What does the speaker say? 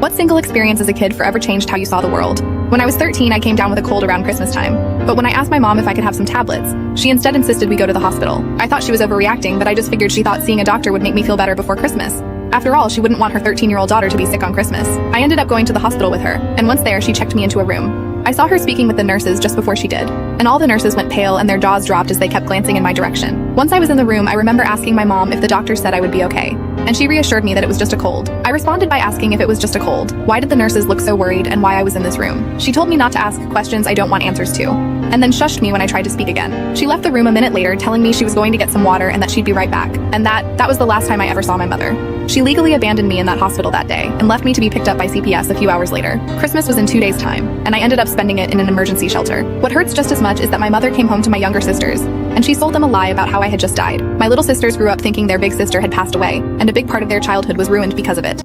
What single experience as a kid forever changed how you saw the world? When I was 13, I came down with a cold around Christmas time. But when I asked my mom if I could have some tablets, she instead insisted we go to the hospital. I thought she was overreacting, but I just figured she thought seeing a doctor would make me feel better before Christmas. After all, she wouldn't want her 13-year-old daughter to be sick on Christmas. I ended up going to the hospital with her, and once there, she checked me into a room. I saw her speaking with the nurses just before she did, and all the nurses went pale and their jaws dropped as they kept glancing in my direction. Once I was in the room, I remember asking my mom if the doctor said I would be okay, and she reassured me that it was just a cold. I responded by asking if it was just a cold, why did the nurses look so worried, and why I was in this room. She told me not to ask questions I don't want answers to, and then shushed me when I tried to speak again. She left the room a minute later, telling me she was going to get some water and that she'd be right back, and that was the last time I ever saw my mother. She legally abandoned me in that hospital that day and left me to be picked up by CPS a few hours later. Christmas was in 2 days' time, and I ended up spending it in an emergency shelter. What hurts just as much is that my mother came home to my younger sisters, and she sold them a lie about how I had just died. My little sisters grew up thinking their big sister had passed away, and a big part of their childhood was ruined because of it.